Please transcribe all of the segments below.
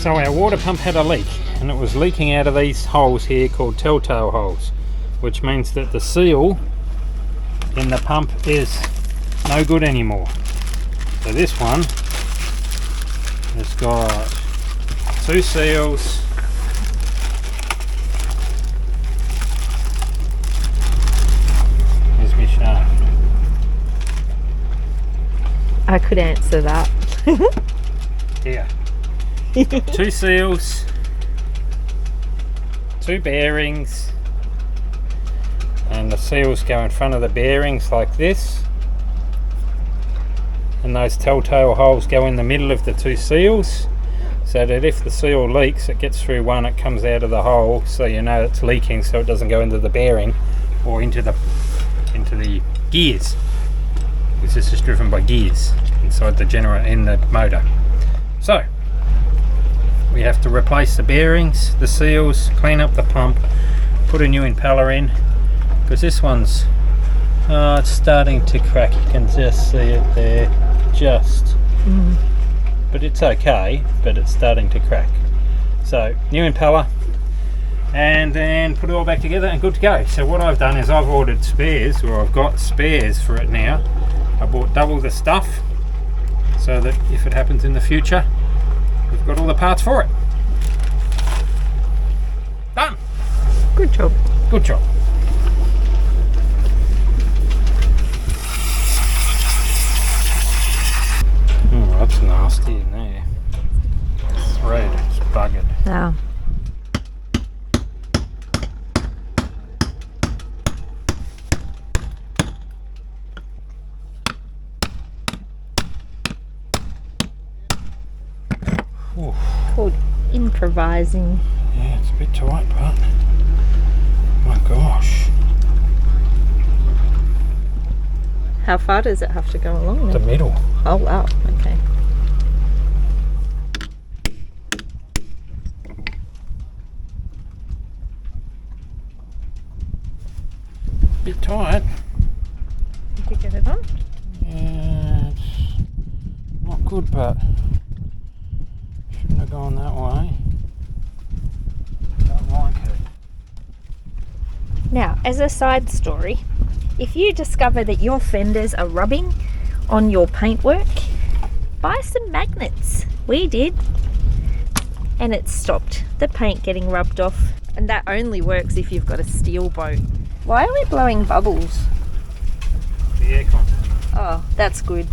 So our water pump had a leak, and it was leaking out of these holes here called telltale holes, which means that the seal in the pump is no good anymore. So this one has got 2 seals, here's my shaft. I could answer that. Here. 2 seals, 2 bearings, and the seals go in front of the bearings like this, and those telltale holes go in the middle of the 2 seals, so that if the seal leaks, it gets through one, it comes out of the hole, so you know it's leaking, so it doesn't go into the bearing or into the gears, because this is driven by gears inside the generator in the motor. So we have to replace the bearings, the seals, clean up the pump, put a new impeller in, because this one's it's starting to crack. You can just see it there, but it's okay, but it's starting to crack. So new impeller, and then put it all back together and good to go. So what I've done is I've ordered spares, or I've got spares for it now. I bought double the stuff so that if it happens in the future, we've got all the parts for it. Done. Good job. Good job. Oh, that's nasty in there. Thread, it's buggered. Wow. Oof. Called improvising. Yeah, it's a bit tight, but my gosh. How far does it have to go along The then? middle. Oh wow, okay. Bit tight. Did you get it on? Yeah, it's not good, but shouldn't have gone that way. Don't like it. Now, as a side story, if you discover that your fenders are rubbing on your paintwork, buy some magnets. We did. And it stopped the paint getting rubbed off. And that only works if you've got a steel boat. Why are we blowing bubbles? The aircon. Oh, that's good.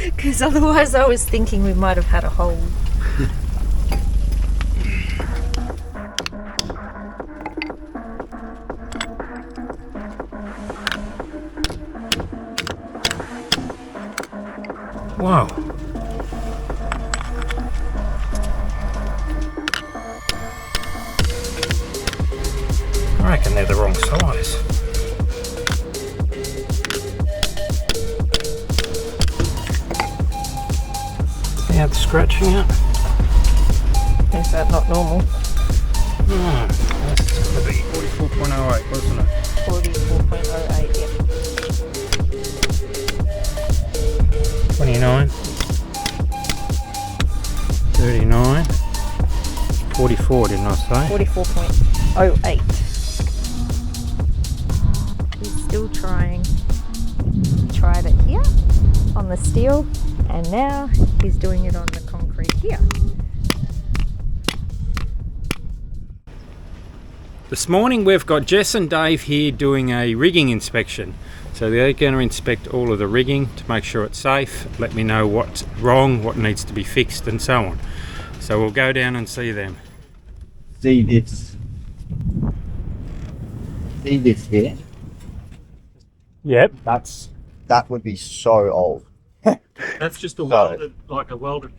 Because otherwise I was thinking we might have had a hole. Wow. I reckon they're the wrong size. Yeah, it's scratching it. Is that not normal? No, that's going to be 44.08, wasn't it? 44.08, yeah. 29, 39, 44, didn't I say? 44.08. He's still trying. He tried it here on the steel, and now he's doing it on the concrete here. This morning we've got Jess and Dave here doing a rigging inspection. So they're going to inspect all of the rigging to make sure it's safe, let me know what's wrong, what needs to be fixed and so on. So we'll go down and see them. See this here? Yep. That would be so old. That's just a welded, like a welded.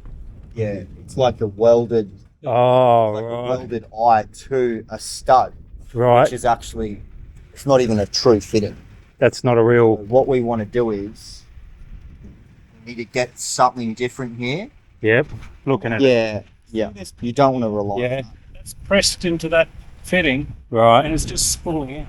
Yeah, it's like a welded, Oh, like a right. welded eye to a stud, Right. which is actually, it's not even a true fitting. That's not a real... What we want to do is, we need to get something different here. Yep. Looking at it. Yeah. You don't want to rely Yeah. on that. That's pressed into that fitting, and Right. it's just spooling out.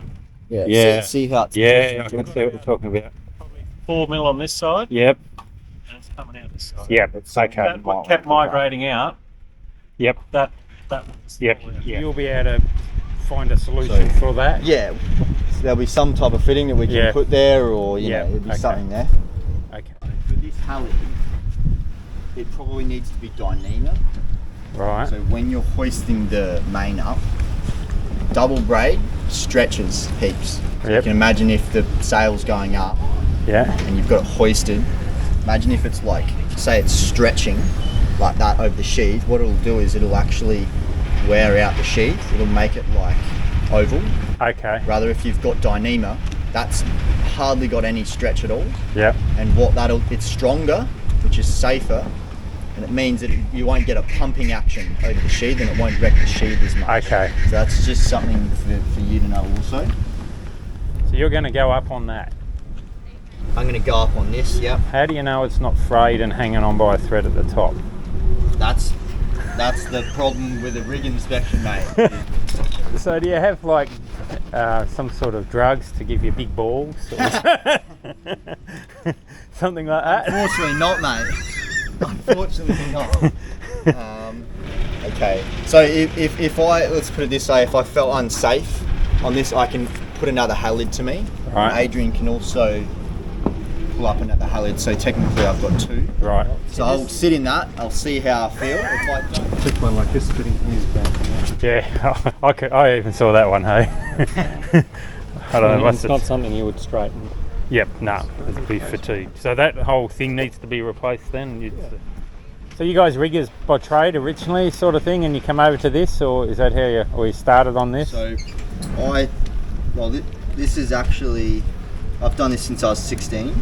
Yeah. Yeah. See how it's Yeah, I can see what you're talking about. Probably 4 mil on this side, Yep. and it's coming out this side. Yep, it's okay. That what kept migrating out. Yep. That was Yep. all out. Yeah. You'll be able to find a solution for that. Yeah, so there'll be some type of fitting that we can put there, or you know, there'll be something there. Okay. For this Halley, it probably needs to be dyneema. Right. So when you're hoisting the main up, double braid stretches heaps. So you can imagine if the sail's going up and you've got it hoisted, imagine if it's like, say it's stretching like that over the sheath, what it'll do is it'll actually wear out the sheath, it'll make it like oval. Okay. Rather if you've got dyneema, that's hardly got any stretch at all. Yep. And it's stronger, which is safer, and it means that you won't get a pumping action over the sheath and it won't wreck the sheath as much. Okay. So that's just something for you to know also. So you're going to go up on that? I'm going to go up on this, yep. How do you know it's not frayed and hanging on by a thread at the top? That's the problem with a rig inspection, mate. So do you have like some sort of drugs to give you big balls? Or something like that? Unfortunately not, mate. Unfortunately not. Okay, so if I, let's put it this way, if I felt unsafe on this, I can put another halid to me. Right. Adrian can also pull up another halid, so technically I've got two. Right. So I'll sit in that, I'll see how I feel. If I Took one like this fitting his back. Yeah, I even saw that one, hey? I don't know. It's not something you would straighten. Yep, no, it'd be fatigued. So that whole thing needs to be replaced then? So you guys riggers by trade originally sort of thing, and you come over to this, or is that how you started on this? So this is actually, I've done this since I was 16,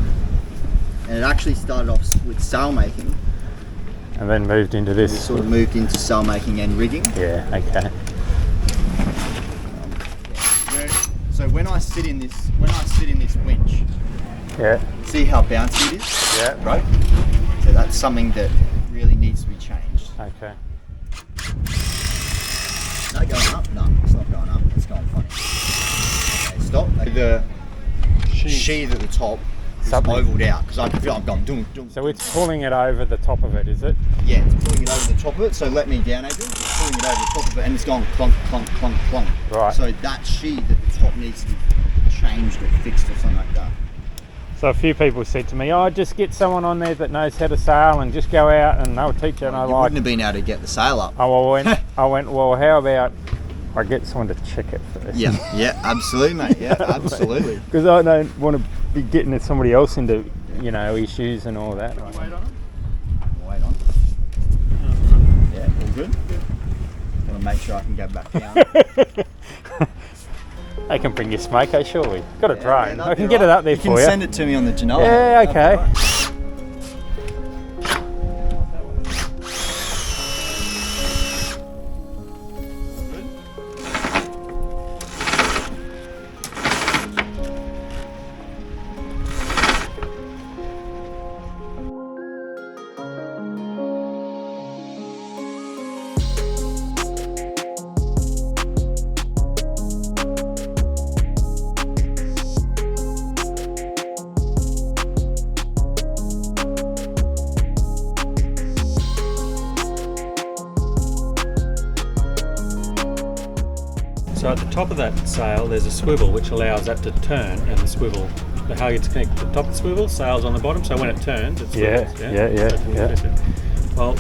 and it actually started off with sail making. And then moved into this. We sort of moved into sail making and rigging. Yeah, okay. So when I sit in this winch, see how bouncy it is? Yeah. Right? So that's something that really needs to be changed. Okay. Is that going up? No, it's not going up. It's going funny. Okay, stop. The sheath at the top is ovaled out because I can feel I'm going doom. So it's pulling it over the top of it, is it? Yeah, it's pulling it over the top of it. So let me down, Adrian. It's pulling it over the top of it and it's going clunk, clunk, clunk, clunk. Right. So that sheath at the top needs to be changed or fixed or something like that. So a few people said to me, "Oh, just get someone on there that knows how to sail and just go out and they'll teach you." And I wouldn't have been able to get the sail up. Oh, I went, well, how about I get someone to check it first? Yeah, absolutely, mate. Yeah, absolutely. Because I don't want to be getting somebody else into, issues and all that. Wait on. Yeah, all good. Want to make sure I can go back down. They can bring you smoke, surely. Got a drone. I can get it up there for you. You can send it to me on the Genoa. Yeah, okay. So at the top of that sail, there's a swivel which allows that to turn, and the swivel, the halyards connect to the top of the swivel, sails on the bottom. So when it turns, it swivels. Yeah. Well,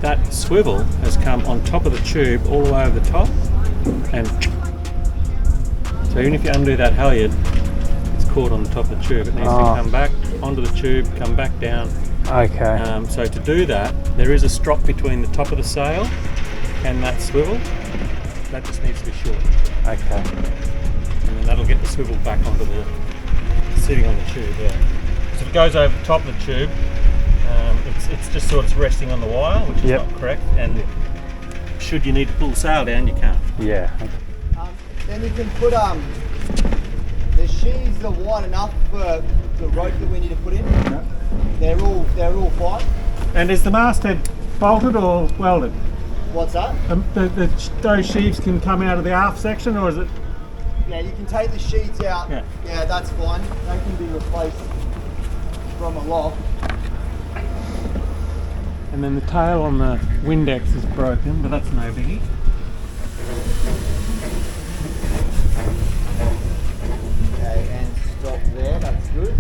that swivel has come on top of the tube all the way over the top, and so even if you undo that halyard, it's caught on the top of the tube. It needs to come back onto the tube, come back down. Okay. So to do that, there is a strop between the top of the sail and that swivel. That just needs to be short. Okay. And then that'll get the swivel back onto the sitting on the tube. Yeah. So it goes over the top of the tube. It's just sort of resting on the wire, which is not correct. And should you need to pull the sail down, you can't. Yeah. Then you can put the sheaths are wide enough for the rope that we need to put in. No. They're all fine. And is the masthead bolted or welded? What's that? Those sheaths can come out of the aft section, or is it? Yeah, you can take the sheets out. Yeah, that's fine. They can be replaced from a lock. And then the tail on the Windex is broken, but that's no biggie. Okay, and stop there, that's good.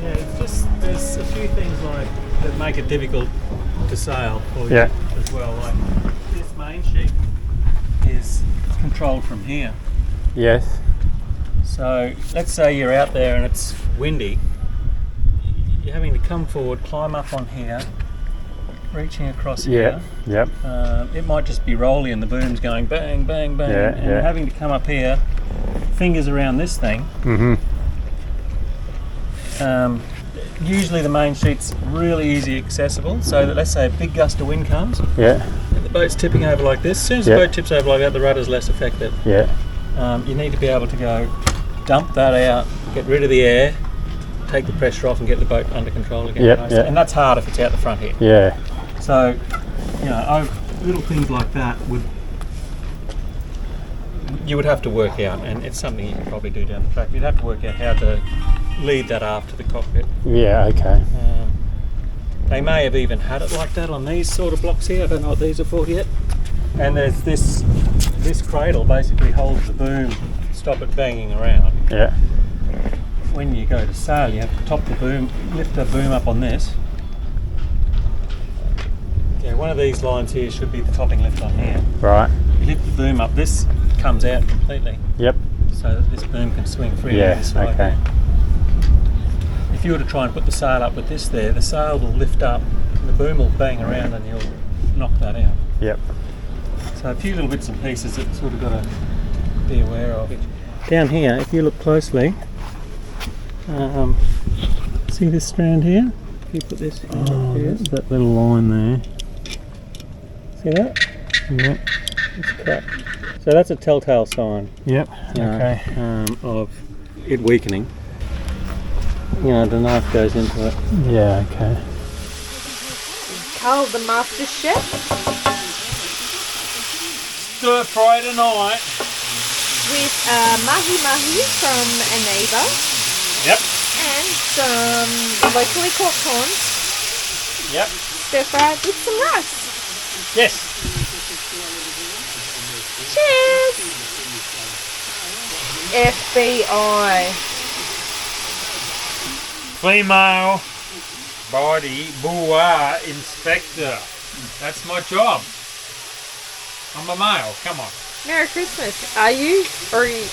Yeah, it's just, there's a few things like that make it difficult to sail for you as well. Like this main sheet is controlled from here. Yes. So let's say you're out there and it's windy. You're having to come forward, climb up on here, reaching across here. Yep. It might just be rolly and the boom's going bang, bang, bang, and you're having to come up here, fingers around this thing. Mm-hmm. Usually the main sheet's really easy accessible, so that let's say a big gust of wind comes, Yeah. and the boat's tipping over like this. As soon as the boat tips over like that, the rudder's less affected. Yeah. You need to be able to go dump that out, get rid of the air, take the pressure off and get the boat under control again. Yep, you know? yep. And that's hard if it's out the front here. Yeah. So, you know, little things like that you would have to work out, and it's something you can probably do down the track. You'd have to work out how to lead that aft to the cockpit. Yeah. Okay. They may have even had it like that on these sort of blocks here. I don't know what these are for yet. And there's this cradle basically holds the boom, stop it banging around. Yeah. When you go to sail, you have to top the boom, lift the boom up on this. Yeah, one of these lines here should be the topping lift on here. Right. You lift the boom up, this comes out completely, Yep. so that this boom can swing freely Yeah. this way. Okay. If you were to try and put the sail up with this there, the sail will lift up, the boom will bang around and you'll knock that out. Yep. So a few little bits and pieces that you've sort of got to be aware of. Down here, if you look closely, see this strand here? If you put this here, that little line there. See that? Yeah. It's cracked. So that's a telltale sign. Yep. Okay. Of it weakening. You know, the knife goes into it. Yeah. Okay. Karl, the master chef. Stir fry tonight. With mahi from a neighbour. Yep. And some locally caught prawns. Yep. Stir fried with some rice. Yes. Cheers! FBI. Female body boa inspector. That's my job. I'm a male. Come on. Merry Christmas. Are you? Or are you?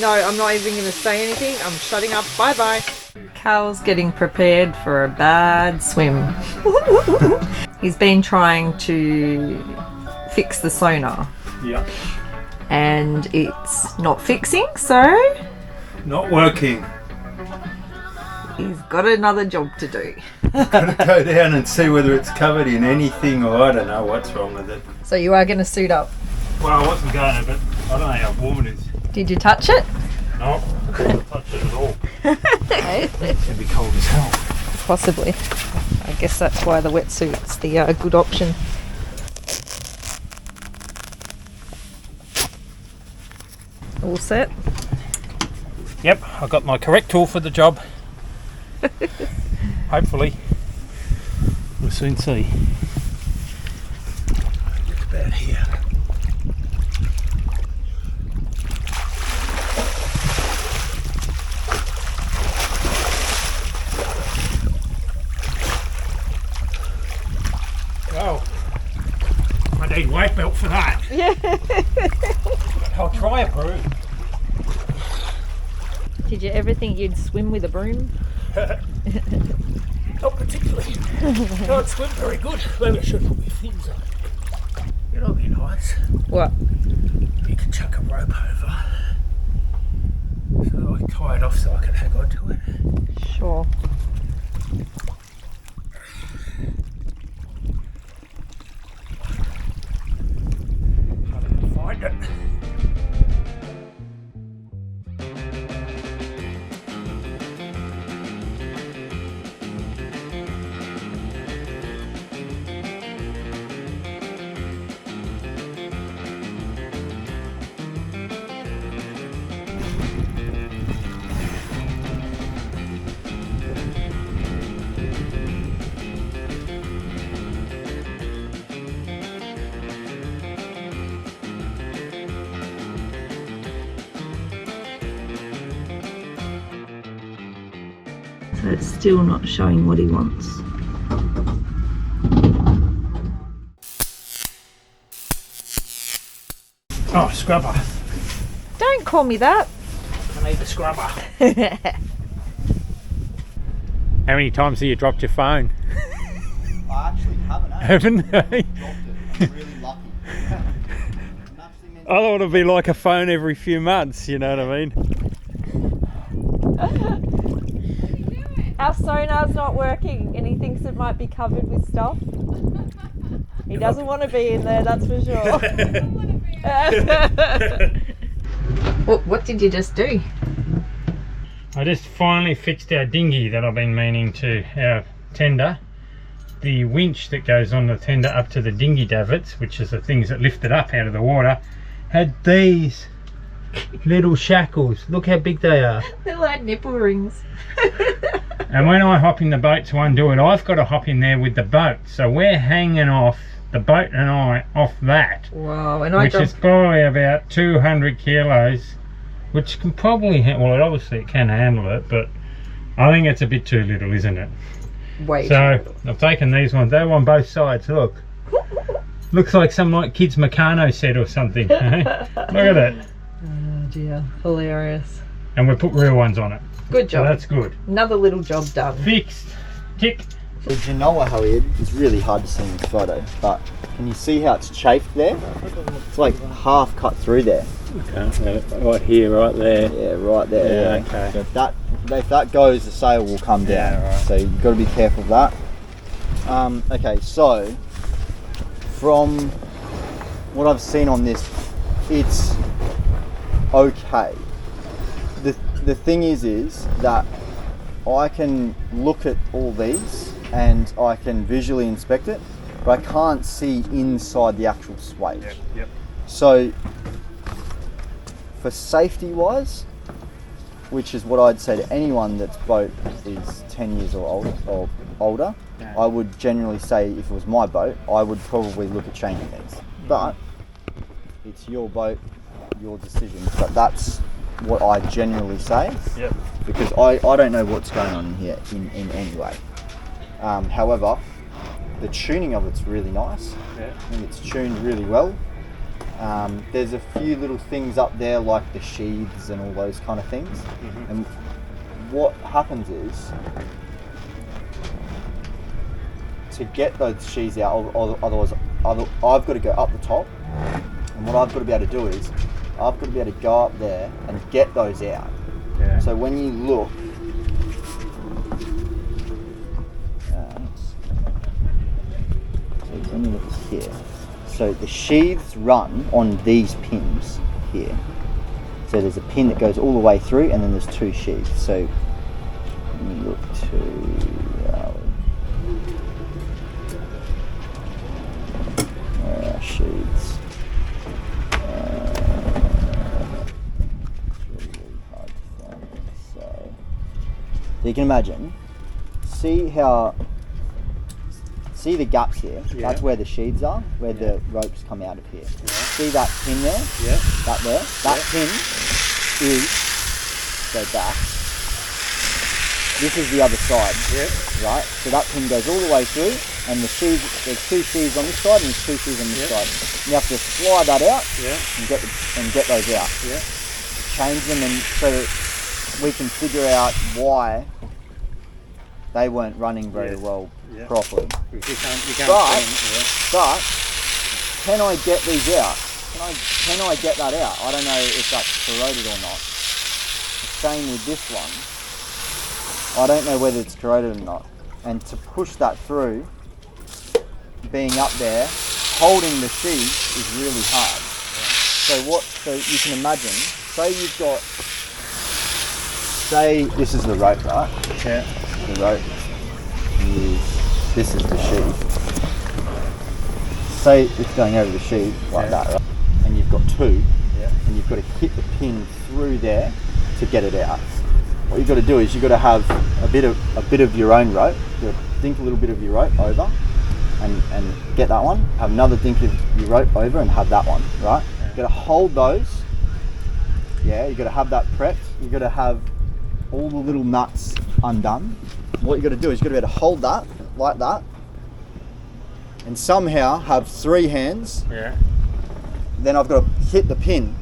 No, I'm not even going to say anything. I'm shutting up. Bye-bye. Karl's getting prepared for a bad swim. He's been trying to fix the sonar. Yeah. And it's not fixing, so Not working. he's got another job to do. Gotta go down and see whether it's covered in anything, or I don't know what's wrong with it. So you are going to suit up. Well, I wasn't going to, but I don't know how warm it is. Did you touch it? No, I didn't touch it at all. It's gonna be cold as hell. Possibly. I guess that's why the wetsuit's the good option. All set? Yep, I got my correct tool for the job. Hopefully. We'll soon see. Look about here. I'll try a broom. Did you ever think you'd swim with a broom? Not particularly. Can't swim very good. Maybe I should put my fins on. It'll be nice. What? You can chuck a rope over. So I tie it off so I can hang on to it. Sure. Find it. So it's still not showing what he wants. Oh, scrubber. Don't call me that. I need the scrubber. How many times have you dropped your phone? I actually haven't. Haven't you? Dropped it. Really lucky. I thought it'd be like a phone every few months, you know what I mean? Our sonar's not working and he thinks it might be covered with stuff. He doesn't want to be in there, that's for sure. What did you just do? I just finally fixed our dinghy that I've been meaning to, our tender. The winch that goes on the tender up to the dinghy davits, which is the things that lift it up out of the water, had these little shackles. Look how big they are. They're like nipple rings. And when I hop in the boat to undo it, I've got to hop in there with the boat. So we're hanging off, the boat and I, off that. Wow, and Which is probably about 200 kilos, which can probably, well, obviously it can handle it, but I think it's a bit too little, isn't it? Way So too little. I've taken these ones, they're on both sides, look. Looks like some like kids Meccano set or something. Eh? Look at it. Oh dear, hilarious. And we put real ones on it. Good So job. that's good. Another little job done. Fixed. Tick. The Genoa halyard is really hard to see in this photo, but can you see how it's chafed there? It's like half cut through there. Okay, right here, right there. Yeah, right there. Yeah, okay. So if that goes, the sail will come down. Yeah, right. So you've got to be careful of that. Okay, so from what I've seen on this, it's okay. The thing is that I can look at all these and I can visually inspect it, but I can't see inside the actual swage. Yep. So for safety wise, which is what I'd say to anyone that's boat is 10 years or older, Yeah. I would generally say if it was my boat, I would probably look at changing these. But it's your boat, your decision. But that's what I generally say. Yep. Because I don't know what's going on in here in any way. However, the tuning of it's really nice. Yeah. I think it's tuned really well. There's a few little things up there like the sheaths and all those kind of things. Mm-hmm. And what happens is, to get those sheaths out, otherwise I've got to go up the top. And what I've got to be able to do is, I've got to be able to go up there and get those out. Yeah. So when you look, so when you look here, so the sheaths run on these pins here. So there's a pin that goes all the way through, and then there's two sheaths. So when you look to where are our sheaths? So you can imagine, see the gaps here? Yeah. That's where the sheaths are, where the ropes come out of here. Yeah. See that pin there? Yeah. That there? That pin is, go back. This is the other side, Yeah. right? So that pin goes all the way through, and the sheaves, there's 2 sheaves on this side and there's 2 sheaves on this side. You have to slide that out and get those out. Change them, and so that we can figure out why they weren't running very well properly. You can't but can I get these out? Can I get that out? I don't know if that's corroded or not. The same with this one. I don't know whether it's corroded or not. And to push that through, being up there, holding the sheath is really hard. So you can imagine, say this is the rope, right? Yeah. The rope. This is the sheath. Say it's going over the sheath like that, right? And you've got 2, and you've got to hit the pin through there to get it out. What you've got to do is you've got to have a bit of your own rope. You've got to dink a little bit of your rope over and get that one. Have another dink of your rope over and have that one, right? You've got to hold those. Yeah, you've got to have that prepped. You've got to have all the little nuts undone. What you've got to do is you've got to be able to hold that like that and somehow have 3 hands. Then I've got to hit the pin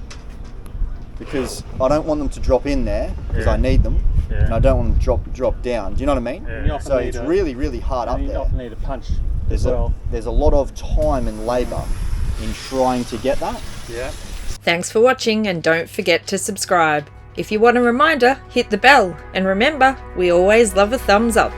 because I don't want them to drop in there because I need them, and I don't want them to drop down. Do you know what I mean? So it's really, really hard up there. You often need a punch There's a lot of time and labour in trying to get that. Thanks for watching, and don't forget to subscribe. If you want a reminder, hit the bell, and remember, we always love a thumbs up.